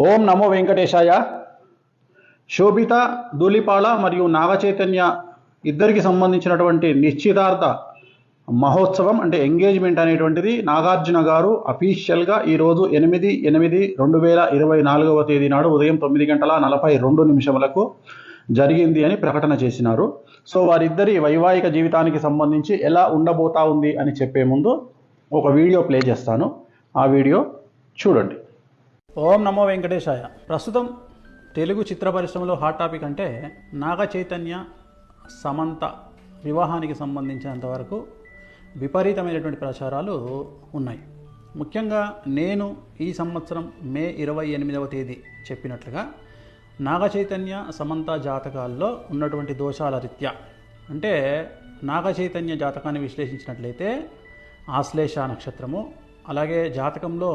ఓం నమో వెంకటేశాయ. శోభిత ధూళిపాళ మరియు నాగచైతన్య ఇద్దరికి సంబంధించినటువంటి నిశ్చితార్థ మహోత్సవం అంటే ఎంగేజ్మెంట్ అనేటువంటిది నాగార్జున గారు అఫీషియల్గా ఈరోజు 8/8/2024 తేదీ నాడు ఉదయం 9:42 జరిగింది అని ప్రకటన చేసినారు. సో వారిద్దరి వైవాహిక జీవితానికి సంబంధించి ఎలా ఉండబోతా ఉంది అని చెప్పే ముందు ఒక వీడియో ప్లే చేస్తాను. ఆ వీడియో చూడండి. ఓం నమో వెంకటేశాయ. ప్రస్తుతం తెలుగు చిత్ర పరిశ్రమలో హాట్ టాపిక్ అంటే నాగ చైతన్య సమంత వివాహానికి సంబంధించినంత వరకు విపరీతమైనటువంటి ప్రచారాలు ఉన్నాయి. ముఖ్యంగా నేను ఈ సంవత్సరం మే 28వ తేదీ చెప్పినట్లుగా నాగ చైతన్య సమంత జాతకాల్లో ఉన్నటువంటి దోషాల రీత్యా అంటే నాగ చైతన్య జాతకాన్ని విశ్లేషించినట్లయితే ఆశ్లేష నక్షత్రము, అలాగే జాతకంలో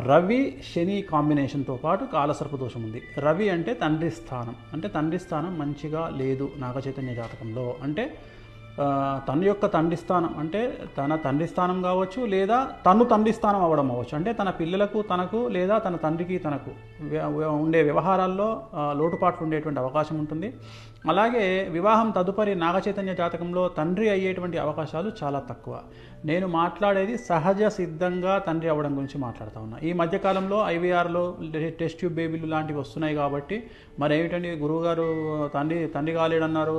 రవి శని కాంబినేషన్తో పాటు కాలసర్ప దోషం ఉంది. రవి అంటే తండ్రి స్థానం, అంటే తండ్రి స్థానం మంచిగా లేదు నాగ చైతన్య జాతకంలో. అంటే తన యొక్క తండ్రి స్థానం అంటే తన తండ్రి స్థానం కావచ్చు, లేదా తను తండ్రి స్థానం అవ్వడం అవ్వచ్చు. అంటే తన పిల్లలకు తనకు లేదా తన తండ్రికి తనకు ఉండే వ్యవహారాల్లో లోటుపాట్లు ఉండేటువంటి అవకాశం ఉంటుంది. అలాగే వివాహం తదుపరి నాగ చైతన్య జాతకంలో తండ్రి అయ్యేటువంటి అవకాశాలు చాలా తక్కువ. నేను మాట్లాడేది సహజ సిద్ధంగా తండ్రి అవ్వడం గురించి మాట్లాడుతూ ఉన్నా. ఈ మధ్యకాలంలో ఐవీఆర్లో టెస్ట్ ట్యూబ్ బేబీలు లాంటివి వస్తున్నాయి కాబట్టి మరి ఏమిటండి గురువుగారు తండ్రి కాలేడన్నారు,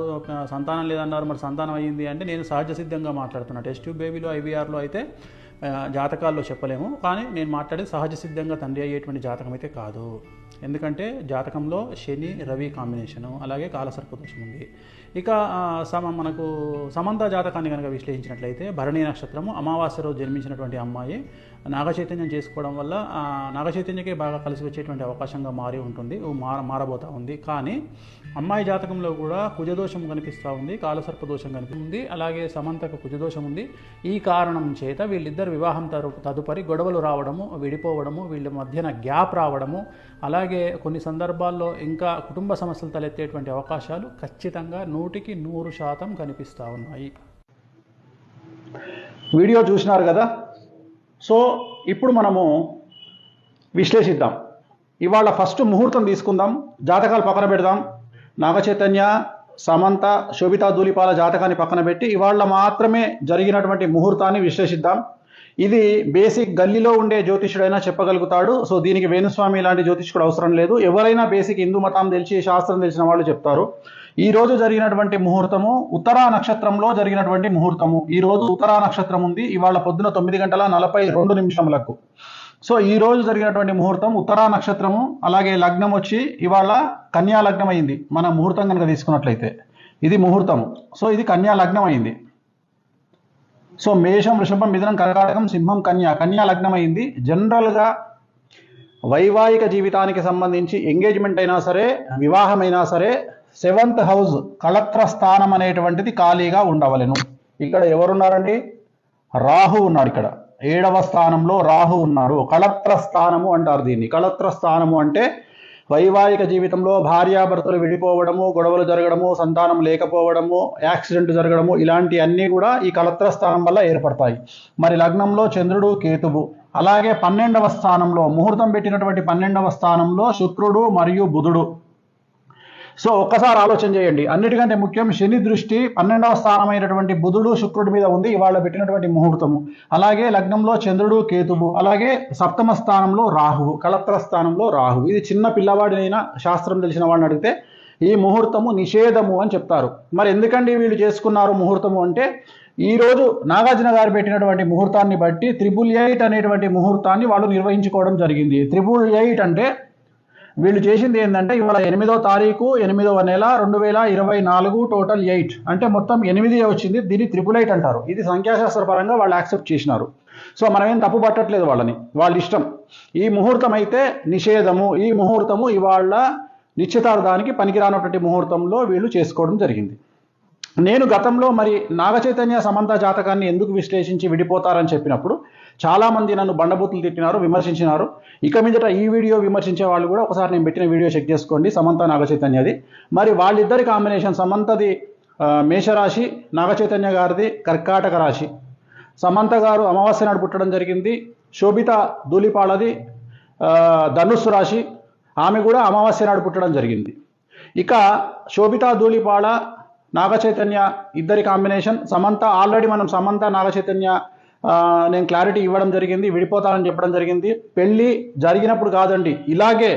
సంతానం లేదన్నారు, మరి సంతానం అయ్యింది అంటే నేను సహజ సిద్ధంగా మాట్లాడుతున్నా. టెస్ట్ ట్యూబ్ బేబీలో ఐవీఆర్లో అయితే జాతకాల్లో చెప్పలేము, కానీ నేను మాట్లాడేది సహజ సిద్ధంగా తండ్రి అయ్యేటువంటి జాతకం అయితే కాదు. ఎందుకంటే జాతకంలో శని రవి కాంబినేషను, అలాగే కాలసర్ప దోషం ఉంది. ఇక మనకు సమంత జాతకాన్ని కనుక విశ్లేషించినట్లయితే భరణి నక్షత్రము, అమావాస్య రోజు జన్మించినటువంటి అమ్మాయి నాగచైతన్యం చేసుకోవడం వల్ల నాగచైతన్యకే బాగా కలిసి వచ్చేటువంటి అవకాశంగా మారి ఉంటుంది, మారబోతూ ఉంది. కానీ అమ్మాయి జాతకంలో కూడా కుజదోషం కనిపిస్తూ ఉంది, కాలసర్ప దోషం కనిపిస్తుంది, అలాగే సమంతకు కుజదోషం ఉంది. ఈ కారణం చేత వీళ్ళిద్దరు వివాహం తదుపరి గొడవలు రావడము, విడిపోవడము, వీళ్ళ మధ్యన గ్యాప్ రావడము, అలాగే కొన్ని సందర్భాల్లో ఇంకా కుటుంబ సమస్యలు తలెత్తేటువంటి అవకాశాలు ఖచ్చితంగా 100% కనిపిస్తూ ఉన్నాయి. వీడియో చూసినారు కదా. సో ఇప్పుడు మనము విశ్లేషిద్దాం. ఇవాళ ఫస్ట్ ముహూర్తం తీసుకుందాం, జాతకాలు పక్కన పెడదాం. నాగచైతన్య సమంత శోభితా ధూళిపాళ జాతకాన్ని పక్కన పెట్టి ఇవాళ మాత్రమే జరిగినటువంటి ముహూర్తాన్ని విశ్లేషిద్దాం. ఇది బేసిక్ గల్లీలో ఉండే జ్యోతిష్యుడైనా చెప్పగలుగుతాడు. సో దీనికి వేణుస్వామి లాంటి జ్యోతిష్కుడు అవసరం లేదు. ఎవరైనా బేసిక్ హిందూ మతం తెలిసి శాస్త్రం తెలిసిన వాళ్ళు చెప్తారు. ఈ రోజు జరిగినటువంటి ముహూర్తము ఉత్తరా నక్షత్రంలో జరిగినటువంటి ముహూర్తము. ఈ రోజు ఉత్తరా నక్షత్రం ఉంది, ఇవాళ పొద్దున 9:42. సో ఈ రోజు జరిగినటువంటి ముహూర్తం ఉత్తరా నక్షత్రము, అలాగే లగ్నం వచ్చి ఇవాళ కన్యా లగ్నం అయింది. మన ముహూర్తం కనుక తీసుకున్నట్లయితే ఇది ముహూర్తము. సో ఇది కన్యా లగ్నం అయింది. సో మేషం వృషభం మిథునం కర్కాటకం సింహం కన్యా లగ్నం అయింది. జనరల్గా వైవాహిక జీవితానికి సంబంధించి ఎంగేజ్మెంట్ అయినా సరే వివాహం అయినా సరే 7th హౌస్ కళత్ర స్థానం అనేటువంటిది ఖాళీగా ఉండవలెను. ఇక్కడ ఎవరున్నారండి? రాహు ఉన్నాడు. ఇక్కడ 7వ స్థానంలో రాహు ఉన్నారు. కళత్ర స్థానము అంటారు దీన్ని. కళత్ర స్థానము అంటే వైవాహిక జీవితంలో భార్యాభర్తలు విడిపోవడము, గొడవలు జరగడము, సంతానం లేకపోవడము, యాక్సిడెంట్ జరగడము, ఇలాంటి అన్నీ కూడా ఈ కళత్ర స్థానం వల్ల ఏర్పడతాయి. మరి లగ్నంలో చంద్రుడు కేతువు, అలాగే 12వ స్థానంలో ముహూర్తం పెట్టినటువంటి 12వ స్థానంలో శుక్రుడు మరియు బుధుడు. సో ఒక్కసారి ఆలోచన చేయండి. అన్నిటికంటే ముఖ్యం శని దృష్టి 12వ స్థానమైనటువంటి బుధుడు శుక్రుడి మీద ఉంది ఇవాళ పెట్టినటువంటి ముహూర్తము. అలాగే లగ్నంలో చంద్రుడు కేతువు, అలాగే 7వ స్థానంలో రాహువు, కళత్ర స్థానంలో రాహువు. ఇది చిన్న పిల్లవాడినైనా శాస్త్రం తెలిసిన వాడిని అడిగితే ఈ ముహూర్తము నిషేధము అని చెప్తారు. మరి ఎందుకండి వీళ్ళు చేసుకున్నారు ముహూర్తము అంటే, ఈరోజు నాగార్జున గారు పెట్టినటువంటి ముహూర్తాన్ని బట్టి 888 అనేటువంటి ముహూర్తాన్ని వాళ్ళు నిర్వహించుకోవడం జరిగింది. 888 అంటే వీళ్ళు చేసింది ఏంటంటే ఇవాళ 8వ తారీఖు 8వ నెల 2024 టోటల్ 8 అంటే మొత్తం 8 వచ్చింది. దీన్ని 888 అంటారు. ఇది సంఖ్యాశాస్త్ర పరంగా వాళ్ళు యాక్సెప్ట్ చేసినారు. సో మనమేం తప్పు పట్టట్లేదు వాళ్ళని, వాళ్ళ ఇష్టం. ఈ ముహూర్తం అయితే నిషేధము. ఈ ముహూర్తము ఇవాళ నిశ్చితార్థానికి పనికిరానటువంటి ముహూర్తంలో వీళ్ళు చేసుకోవడం జరిగింది. నేను గతంలో మరి నాగచైతన్య సమంత జాతకాన్ని ఎందుకు విశ్లేషించి విడిపోతారని చెప్పినప్పుడు చాలామంది నన్ను బండబూతులు తిట్టినారు, విమర్శించినారు. ఇక మీదట ఈ వీడియో విమర్శించే వాళ్ళు కూడా ఒకసారి నేను పెట్టిన వీడియో చెక్ చేసుకోండి, సమంత నాగచైతన్యది. మరి వాళ్ళిద్దరి కాంబినేషన్ సమంతది మేషరాశి, నాగచైతన్య గారిది కర్కాటక రాశి. సమంత గారు అమావాస్య నాడు పుట్టడం జరిగింది. శోభిత ధూళిపాళది ధనుస్సు రాశి, ఆమె కూడా అమావాస్య నాడు పుట్టడం జరిగింది. ఇక శోభితా ధూళిపాళ నాగ చైతన్య ఇద్దరి కాంబినేషన్. సమంత ఆల్రెడీ మనం సమంత నాగ చైతన్య నేను క్లారిటీ ఇవ్వడం జరిగింది, విడిపోతారని చెప్పడం జరిగింది. పెళ్ళి జరిగినప్పుడు కాదండి, ఇలాగే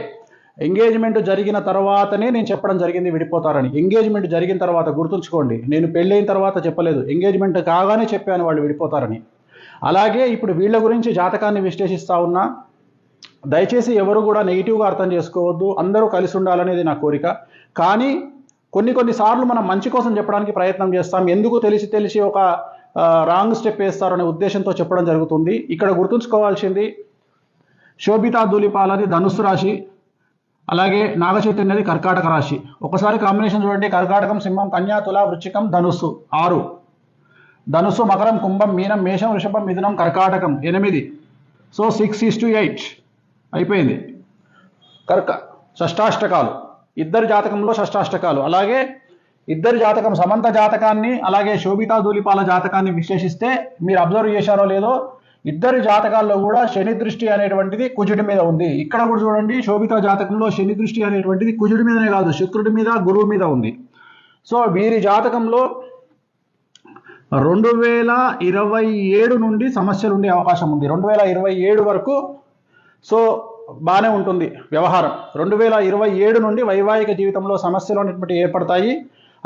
ఎంగేజ్మెంట్ జరిగిన తర్వాతనే నేను చెప్పడం జరిగింది విడిపోతారని. ఎంగేజ్మెంట్ జరిగిన తర్వాత గుర్తుంచుకోండి, నేను పెళ్ళైన తర్వాత చెప్పలేదు, ఎంగేజ్మెంట్ కాగానే చెప్పాను వాళ్ళు విడిపోతారని. అలాగే ఇప్పుడు వీళ్ళ గురించి జాతకాన్ని విశ్లేషిస్తా ఉన్నా. దయచేసి ఎవరు కూడా నెగిటివ్గా అర్థం చేసుకోవద్దు, అందరూ కలిసి ఉండాలనేది నా కోరిక. కానీ కొన్నిసార్లు మనం మంచి కోసం చెప్పడానికి ప్రయత్నం చేస్తాం, ఎందుకు తెలిసి ఒక రాంగ్ స్టెప్ వేస్తారనే ఉద్దేశంతో చెప్పడం జరుగుతుంది. ఇక్కడ గుర్తుంచుకోవాల్సింది శోభితా ధూళిపాలది ధనుస్సు రాశి, అలాగే నాగ చైతన్యది కర్కాటక రాశి. ఒకసారి కాంబినేషన్ చూడండి, కర్కాటకం, సింహం, కన్యా, తుల, వృశ్చికం, ధనుస్సు 6, ధనుస్సు, మకరం, కుంభం, మీనం, మేషం, వృషభం, మిథునం, కర్కాటకం 8. సో 6:8 అయిపోయింది. షష్టాష్టకాలు, ఇద్దరి జాతకంలో షష్టాష్టకాలు. అలాగే ఇద్దరి జాతకం, సమంత జాతకాన్ని అలాగే శోభితా ధూళిపాల జాతకాన్ని విశ్లేషిస్తే మీరు అబ్జర్వ్ చేశారో లేదో, ఇద్దరి జాతకాల్లో కూడా శని దృష్టి అనేటువంటిది కుజుడి మీద ఉంది. ఇక్కడ కూడా చూడండి, శోభితా జాతకంలో శని దృష్టి అనేటువంటిది కుజుడి మీదనే కాదు, శుక్రుడి మీద, గురువు మీద ఉంది. సో వీరి జాతకంలో 2027 నుండి సమస్యలు ఉండే అవకాశం ఉంది. 2027 వరకు సో బాగానే ఉంటుంది వ్యవహారం. 2027 నుండి వైవాహిక జీవితంలో సమస్యలు అనేటువంటి ఏర్పడతాయి.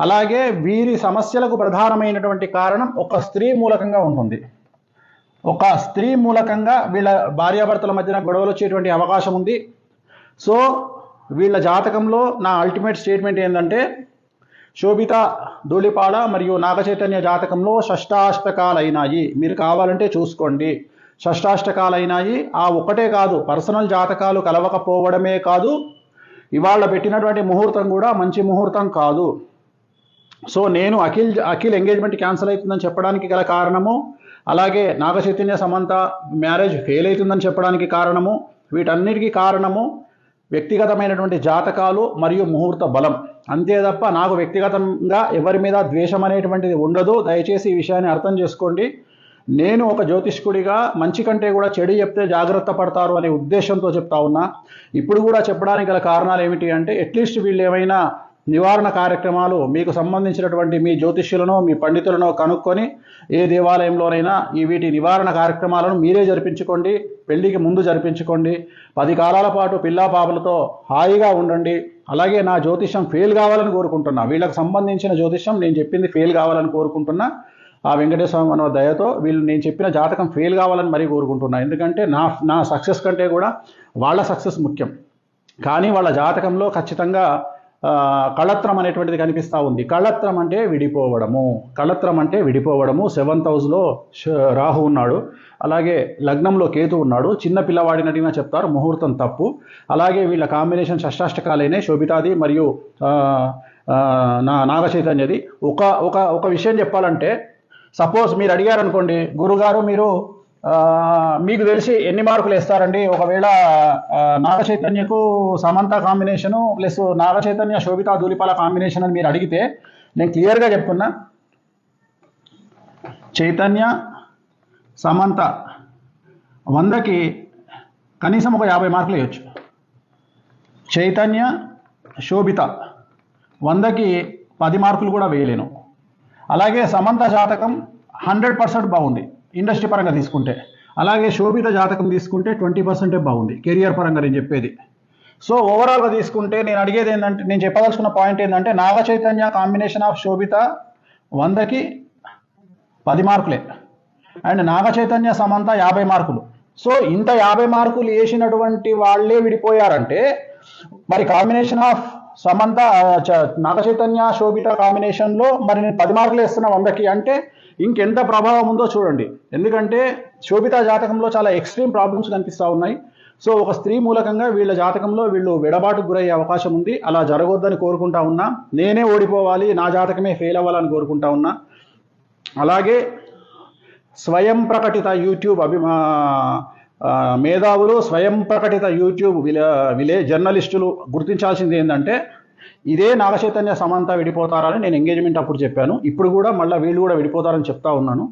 అలాగే వీరి సమస్యలకు ప్రధానమైనటువంటి కారణం ఒక స్త్రీ మూలకంగా ఉంటుంది. ఒక స్త్రీ మూలకంగా వీళ్ళ భార్యాభర్తల మధ్యన గొడవలు వచ్చేటువంటి అవకాశం ఉంది. సో వీళ్ళ జాతకంలో నా అల్టిమేట్ స్టేట్మెంట్ ఏంటంటే, శోభిత ధూళిపాళ మరియు నాగ చైతన్య జాతకంలో షష్టాష్టకాలైనాయి. మీరు కావాలంటే చూసుకోండి, షష్టాష్టకాలైనాయి. ఆ ఒక్కటే కాదు, పర్సనల్ జాతకాలు కలవకపోవడమే కాదు, ఇవాళ పెట్టినటువంటి ముహూర్తం కూడా మంచి ముహూర్తం కాదు. సో నేను అఖిల్ ఎంగేజ్మెంట్ క్యాన్సిల్ అవుతుందని చెప్పడానికి గల కారణము, అలాగే నాగ చైతన్య సమంత మ్యారేజ్ ఫెయిల్ అవుతుందని చెప్పడానికి కారణము, వీటన్నిటికీ కారణము వ్యక్తిగతమైనటువంటి జాతకాలు మరియు ముహూర్త బలం. అంతే తప్ప నాకు వ్యక్తిగతంగా ఎవరి మీద ద్వేషం అనేటువంటిది ఉండదు. దయచేసి ఈ విషయాన్ని అర్థం చేసుకోండి. నేను ఒక జ్యోతిష్కుడిగా మంచి కంటే కూడా చెడు చెప్తే జాగ్రత్త పడతారు అనే ఉద్దేశంతో చెప్తా ఉన్నా. ఇప్పుడు కూడా చెప్పడానికి గల కారణాలు ఏమిటి అంటే, అట్లీస్ట్ వీళ్ళు ఏమైనా నివారణ కార్యక్రమాలు మీకు సంబంధించినటువంటి మీ జ్యోతిష్యులను, మీ పండితులను కనుక్కొని ఏ దేవాలయంలోనైనా వీటి నివారణ కార్యక్రమాలను మీరే జరిపించుకోండి. పెళ్లికి ముందు జరిపించుకోండి. 10 కాలాల పాటు పిల్లా పాపలతో హాయిగా ఉండండి. అలాగే నా జ్యోతిష్యం ఫెయిల్ కావాలని కోరుకుంటున్నా. వీళ్ళకి సంబంధించిన జ్యోతిష్యం నేను చెప్పింది ఫెయిల్ కావాలని కోరుకుంటున్నా. ఆ వెంకటేశ్వర మన దయతో వీళ్ళు నేను చెప్పిన జాతకం ఫెయిల్ కావాలని మరీ కోరుకుంటున్నా. ఎందుకంటే నా సక్సెస్ కంటే కూడా వాళ్ళ సక్సెస్ ముఖ్యం. కానీ వాళ్ళ జాతకంలో ఖచ్చితంగా కళత్రం అనేటువంటిది కనిపిస్తూ ఉంది. కళత్రం అంటే విడిపోవడము. కళత్రం అంటే విడిపోవడము. 7th హౌస్లో రాహు ఉన్నాడు, అలాగే లగ్నంలో కేతు ఉన్నాడు. చిన్న పిల్లవాడిని అడిగినా చెప్తారు ముహూర్తం తప్పు. అలాగే వీళ్ళ కాంబినేషన్ షష్టాష్టకాలైన శోభితాది మరియు నాగ చైతన్యది. ఒక విషయం చెప్పాలంటే, సపోజ్ మీరు అడిగారు అనుకోండి, గురుగారు మీరు మీకు తెలిసి ఎన్ని మార్కులు వేస్తారండి ఒకవేళ నాగ చైతన్యకు Samantha combination plus Naga Chaitanya Sobhita Dhulipala combination అని మీరు అడిగితే నేను క్లియర్గా చెప్తున్నా, చైతన్య సమంత 100కి కనీసం ఒక 50 మార్కులు వేయచ్చు. చైతన్య శోభిత 100కి 10 మార్కులు కూడా వేయలేను. అలాగే సమంత జాతకం 100% బాగుంది ఇండస్ట్రీ పరంగా తీసుకుంటే. అలాగే శోభిత జాతకం తీసుకుంటే 20% బాగుంది కెరియర్ పరంగా నేను చెప్పేది. సో ఓవరాల్గా తీసుకుంటే నేను అడిగేది ఏంటంటే, నేను చెప్పదలుచుకున్న పాయింట్ ఏంటంటే, నాగ చైతన్య కాంబినేషన్ ఆఫ్ శోభిత 100కి 10 మార్కులే, అండ్ నాగ చైతన్య సమంత 50 మార్కులు. సో ఇంత 50 మార్కులు వేసినటువంటి వాళ్ళే విడిపోయారంటే, మరి కాంబినేషన్ ఆఫ్ సమంత నాగ చైతన్య శోభిత కాంబినేషన్లో మరి నేను 10 మార్కులు వేస్తున్నా 100కి అంటే ఇంకెంత ప్రభావం ఉందో చూడండి. ఎందుకంటే శోభిత జాతకంలో చాలా ఎక్స్ట్రీమ్ ప్రాబ్లమ్స్ కనిపిస్తూ ఉన్నాయి. సో ఒక స్త్రీ మూలకంగా వీళ్ళ జాతకంలో వీళ్ళు విడబాటుకు గురయ్యే అవకాశం ఉంది. అలా జరగొద్దని కోరుకుంటా ఉన్నా. నేనే ఓడిపోవాలి, నా జాతకమే ఫెయిల్ అవ్వాలని కోరుకుంటా ఉన్నా. అలాగే స్వయం ప్రకటిత యూట్యూబ్ మేధావులు, స్వయం ప్రకటిత యూట్యూబ్ జర్నలిస్టులు గుర్తించాల్సింది ఏంటంటే, ఇదే నాగ చైతన్య సమంత విడిపోతారని నేను ఎంగేజ్మెంట్ అప్పుడు చెప్పాను. ఇప్పుడు కూడా మళ్ళీ వీళ్ళు కూడా విడిపోతారని చెప్తా ఉన్నాను.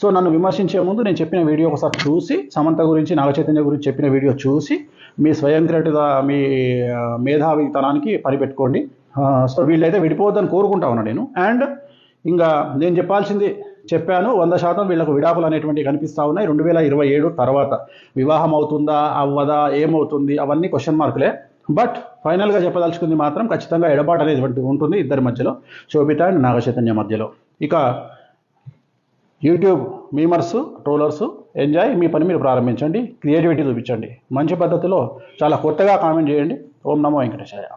సో నన్ను విమర్శించే ముందు నేను చెప్పిన వీడియో ఒకసారి చూసి, సమంత గురించి, నాగచైతన్య గురించి చెప్పిన వీడియో చూసి మీ స్వయంక్రియత, మీ మేధావితనానికి పనిపెట్టుకోండి. సో వీళ్ళైతే విడిపోవద్దని కోరుకుంటా ఉన్నా నేను. అండ్ ఇంకా నేను చెప్పాల్సింది చెప్పాను. 100% వీళ్ళకు విడాకులు అనేటువంటివి కనిపిస్తూ ఉన్నాయి. 2027 తర్వాత వివాహం అవుతుందా అవ్వదా ఏమవుతుంది అవన్నీ క్వశ్చన్ మార్కులే. బట్ ఫైనల్గా చెప్పదలుచుకుంది మాత్రం ఖచ్చితంగా ఎడబాటు అనేటువంటి ఉంటుంది ఇద్దరి మధ్యలో, శోభిత అండ్ నాగచైతన్య మధ్యలో. ఇక యూట్యూబ్ మీమర్స్, ట్రోలర్స్, ఎంజాయ్, మీ పని మీరు ప్రారంభించండి, క్రియేటివిటీ చూపించండి, మంచి పద్ధతిలో చాలా కొత్తగా కామెంట్ చేయండి. ఓం నమో వెంకటేశాయ.